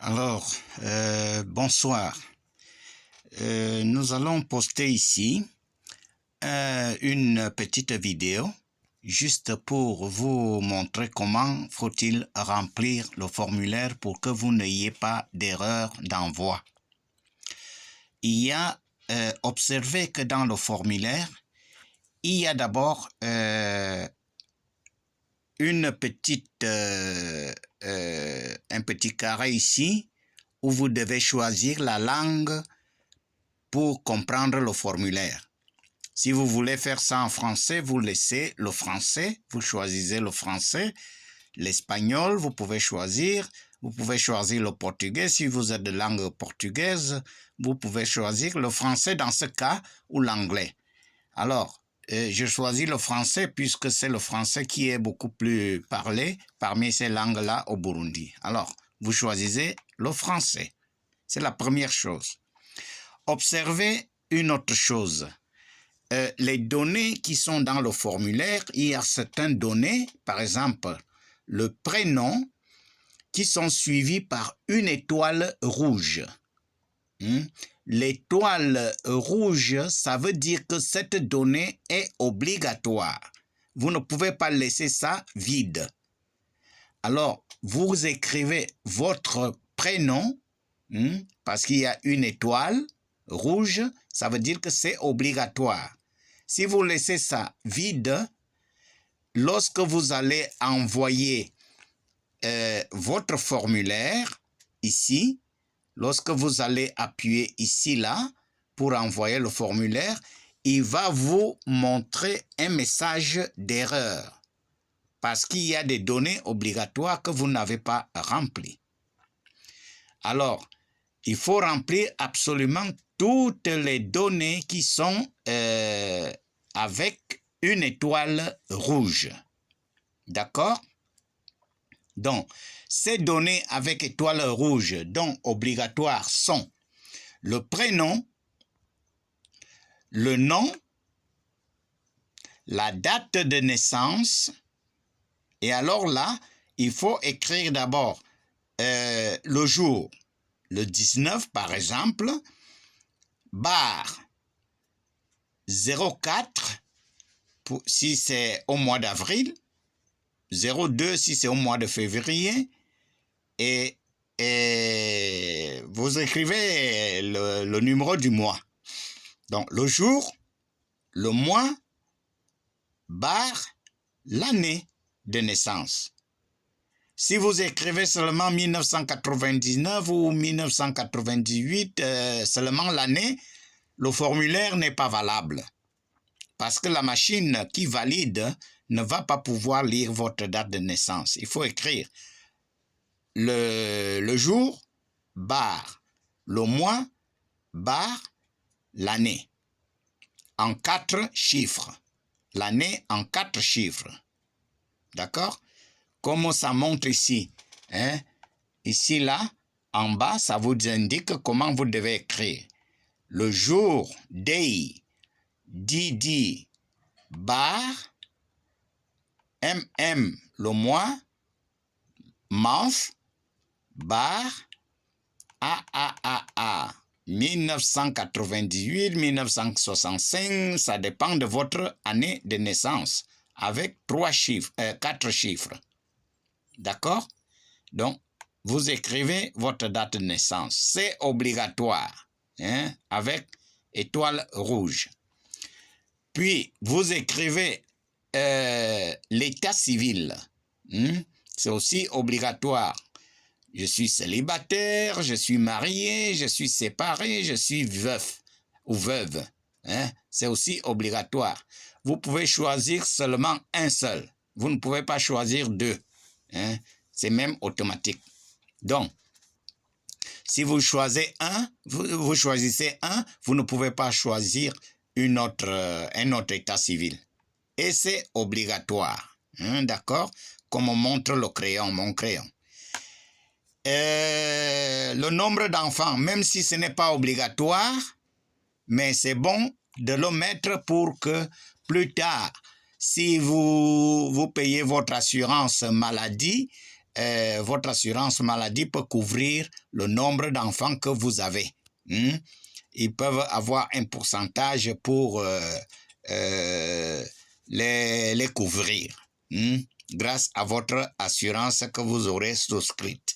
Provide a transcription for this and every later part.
Alors, bonsoir. Nous allons poster ici une petite vidéo juste pour vous montrer comment faut-il remplir le formulaire pour que vous n'ayez pas d'erreur d'envoi. Il y a observé que dans le formulaire, il y a d'abord un petit carré ici où vous devez choisir la langue pour comprendre le formulaire. Si vous voulez faire ça en français, vous laissez le français, vous choisissez le français. L'espagnol, vous pouvez choisir le portugais. Si vous êtes de langue portugaise, vous pouvez choisir le français dans ce cas ou l'anglais. Alors, je choisis le français puisque c'est le français qui est beaucoup plus parlé parmi ces langues-là au Burundi. Alors, vous choisissez le français. C'est la première chose. Observez une autre chose. Les données qui sont dans le formulaire, il y a certaines données, par exemple, le prénom, qui sont suivis par une étoile rouge. L'étoile rouge, ça veut dire que cette donnée est obligatoire. Vous ne pouvez pas laisser ça vide. Alors, vous écrivez votre prénom, parce qu'il y a une étoile rouge, ça veut dire que c'est obligatoire. Si vous laissez ça vide, lorsque vous allez envoyer votre formulaire ici, lorsque vous allez appuyer ici, là, pour envoyer le formulaire, il va vous montrer un message d'erreur parce qu'il y a des données obligatoires que vous n'avez pas remplies. Alors, il faut remplir absolument toutes les données qui sont avec une étoile rouge. D'accord? Donc, ces données avec étoile rouge, donc obligatoires, sont le prénom, le nom, la date de naissance, et alors là, il faut écrire d'abord le jour, le 19 par exemple, barre 04 si c'est au mois d'avril, 02 si c'est au mois de février, et vous écrivez le numéro du mois. Donc le jour, le mois, barre l'année de naissance. Si vous écrivez seulement 1999 ou 1998, seulement l'année, le formulaire n'est pas valable. Parce que la machine qui valide ne va pas pouvoir lire votre date de naissance. Il faut écrire le jour, barre, le mois, barre, l'année. En 4 chiffres. L'année en 4 chiffres. D'accord? Comme ça montre ici. Ici, là, en bas, ça vous indique comment vous devez écrire. Le jour, day, Didi, bar, le mois, month, bar, 1998, 1965, ça dépend de votre année de naissance, avec 4 chiffres. D'accord? Donc, vous écrivez votre date de naissance. C'est obligatoire, avec étoile rouge. Puis, vous écrivez l'état civil. C'est aussi obligatoire. Je suis célibataire, je suis marié, je suis séparé, je suis veuf ou veuve. C'est aussi obligatoire. Vous pouvez choisir seulement un seul. Vous ne pouvez pas choisir 2. C'est même automatique. Donc, si vous choisissez un, vous ne pouvez pas choisir un autre état civil. Et c'est obligatoire. D'accord? Comme montre le crayon, mon crayon. Le nombre d'enfants, même si ce n'est pas obligatoire, mais c'est bon de le mettre pour que plus tard, si vous payez votre assurance maladie, votre assurance maladie peut couvrir le nombre d'enfants que vous avez. Ils peuvent avoir un pourcentage pour les couvrir grâce à votre assurance que vous aurez souscrite.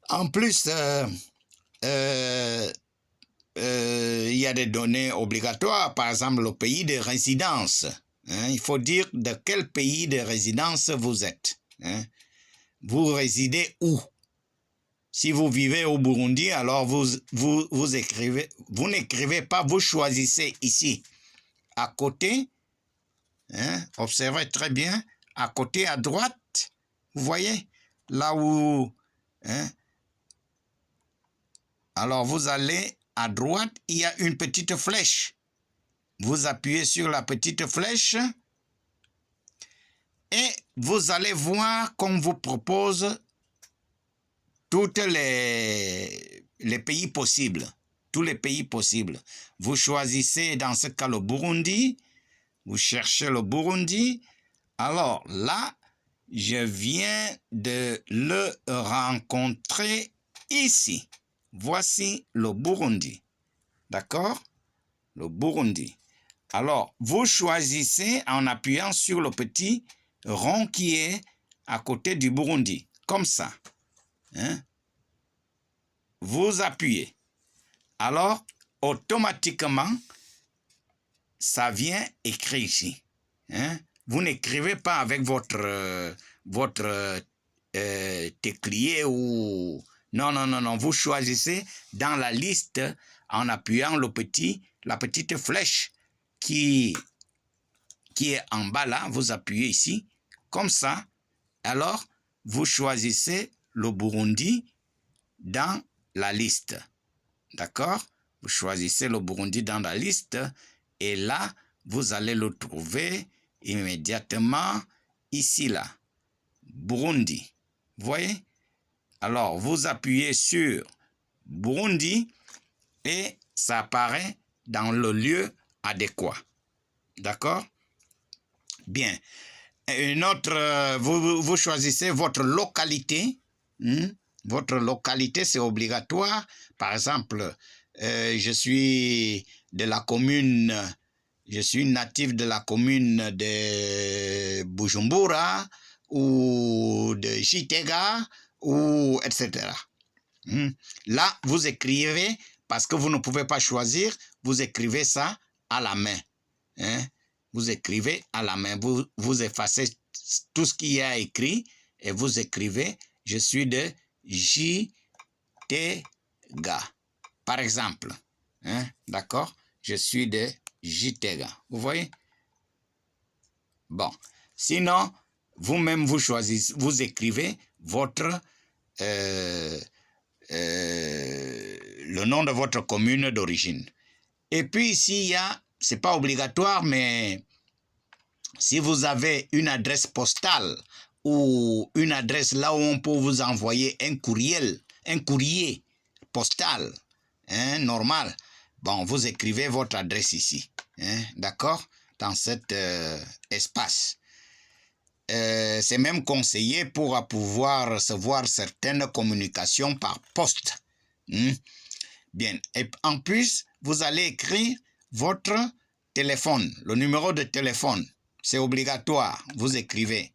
En plus, il y a des données obligatoires, par exemple le pays de résidence. Il faut dire de quel pays de résidence vous êtes. Vous résidez où? Si vous vivez au Burundi, alors vous écrivez, vous n'écrivez pas, vous choisissez ici, à côté, observez très bien, à côté à droite, vous voyez, là où, alors vous allez à droite, il y a une petite flèche. Vous appuyez sur la petite flèche et vous allez voir qu'on vous propose tous les pays possibles. Tous les pays possibles. Vous choisissez dans ce cas le Burundi. Vous cherchez le Burundi. Alors là, je viens de le rencontrer ici. Voici le Burundi. D'accord? Le Burundi. Alors, vous choisissez en appuyant sur le petit rond qui est à côté du Burundi. Comme ça. Vous appuyez. Alors, automatiquement, ça vient écrit ici. Vous n'écrivez pas avec votre teclier ou... Non. Vous choisissez dans la liste en appuyant la petite flèche qui est en bas là. Vous appuyez ici. Comme ça. Alors, vous choisissez le Burundi dans la liste. D'accord? Vous choisissez le Burundi dans la liste et là, vous allez le trouver immédiatement ici, là. Burundi. Vous voyez? Alors, vous appuyez sur Burundi et ça apparaît dans le lieu adéquat. D'accord? Bien. Une autre, vous choisissez votre localité. Votre localité, c'est obligatoire. Par exemple, je suis natif de la commune de Bujumbura ou de Gitega, ou etc. Là, vous écrivez, parce que vous ne pouvez pas choisir, vous écrivez ça à la main. Vous écrivez à la main. Vous effacez tout ce qu'il y a écrit et vous écrivez, je suis de Gitega, par exemple. D'accord? Je suis de Gitega. Vous voyez? Bon. Sinon, vous-même, vous choisissez, vous écrivez votre le nom de votre commune d'origine. Et puis ici, il y a, c'est pas obligatoire, mais si vous avez une adresse postale ou une adresse là où on peut vous envoyer un courrier postal, normal, bon, vous écrivez votre adresse ici, d'accord, dans cet espace. C'est même conseillé pour pouvoir recevoir certaines communications par poste. Bien. Et en plus, vous allez écrire votre téléphone, le numéro de téléphone. C'est obligatoire. Vous écrivez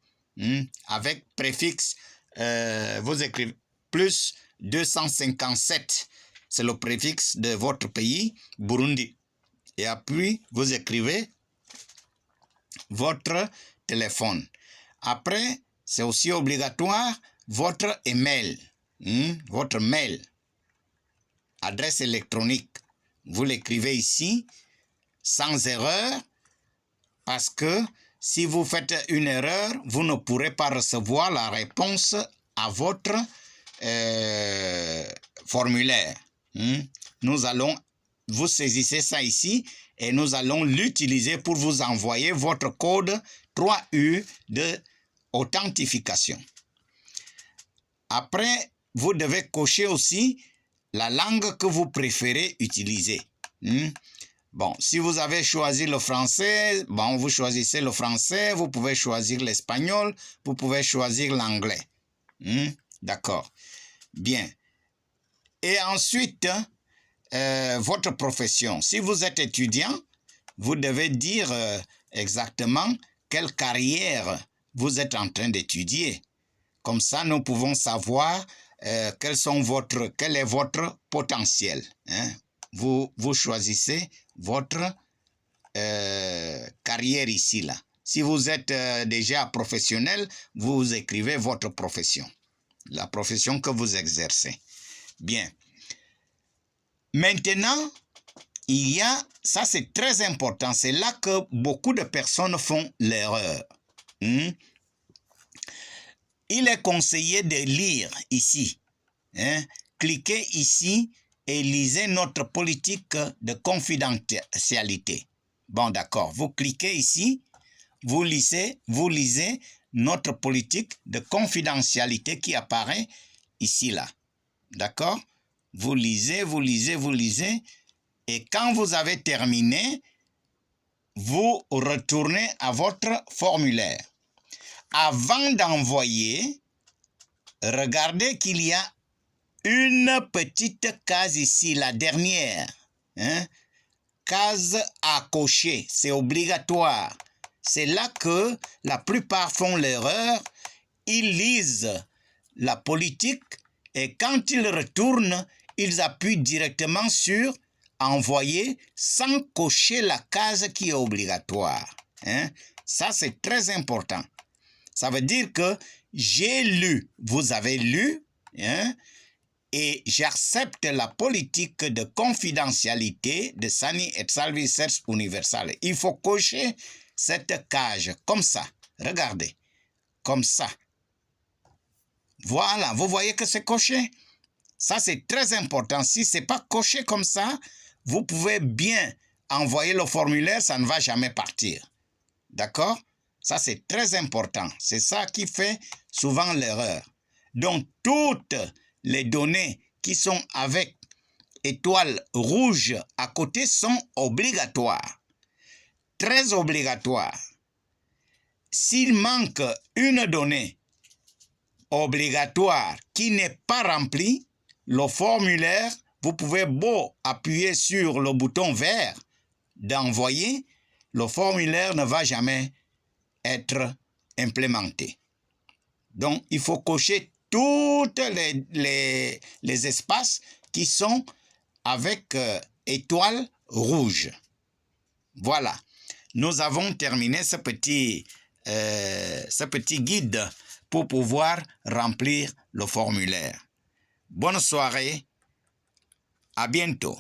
avec préfixe, vous écrivez plus 257. C'est le préfixe de votre pays, Burundi. Et puis, vous écrivez votre téléphone. Après, c'est aussi obligatoire votre email, votre mail, adresse électronique. Vous l'écrivez ici, sans erreur, parce que si vous faites une erreur, vous ne pourrez pas recevoir la réponse à votre formulaire. Vous saisissez ça ici et nous allons l'utiliser pour vous envoyer votre code 3U de authentification. Après, vous devez cocher aussi la langue que vous préférez utiliser. Bon, si vous avez choisi le français, bon, vous choisissez le français, vous pouvez choisir l'espagnol, vous pouvez choisir l'anglais. D'accord. Bien. Et ensuite, votre profession. Si vous êtes étudiant, vous devez dire exactement quelle carrière vous êtes en train d'étudier. Comme ça, nous pouvons savoir quel est votre potentiel. Vous choisissez votre carrière ici, là. Si vous êtes déjà professionnel, vous écrivez votre profession, la profession que vous exercez. Bien. Maintenant, ça c'est très important, c'est là que beaucoup de personnes font l'erreur. Il est conseillé de lire ici. Cliquez ici et lisez notre politique de confidentialité. Bon, d'accord, vous cliquez ici, vous lisez notre politique de confidentialité qui apparaît ici, là. D'accord? Vous lisez, et quand vous avez terminé, vous retournez à votre formulaire. Avant d'envoyer, regardez qu'il y a une petite case ici, la dernière. Case à cocher, c'est obligatoire. C'est là que la plupart font l'erreur. Ils lisent la politique et quand ils retournent, ils appuient directement sur « Envoyer » sans cocher la case qui est obligatoire. Ça, c'est très important. Ça veut dire que j'ai lu, vous avez lu, et j'accepte la politique de confidentialité de Sani et Services Universal. Il faut cocher cette case comme ça. Regardez, comme ça. Voilà, vous voyez que c'est coché. Ça, c'est très important. Si ce n'est pas coché comme ça, vous pouvez bien envoyer le formulaire, ça ne va jamais partir. D'accord? Ça, c'est très important. C'est ça qui fait souvent l'erreur. Donc, toutes les données qui sont avec étoile rouge à côté sont obligatoires. Très obligatoires. S'il manque une donnée obligatoire qui n'est pas remplie, le formulaire, vous pouvez beau appuyer sur le bouton vert d'envoyer, le formulaire ne va jamais être implémenté. Donc, il faut cocher toutes les espaces qui sont avec étoile rouge. Voilà. Nous avons terminé ce petit guide pour pouvoir remplir le formulaire. Bonne soirée. À bientôt.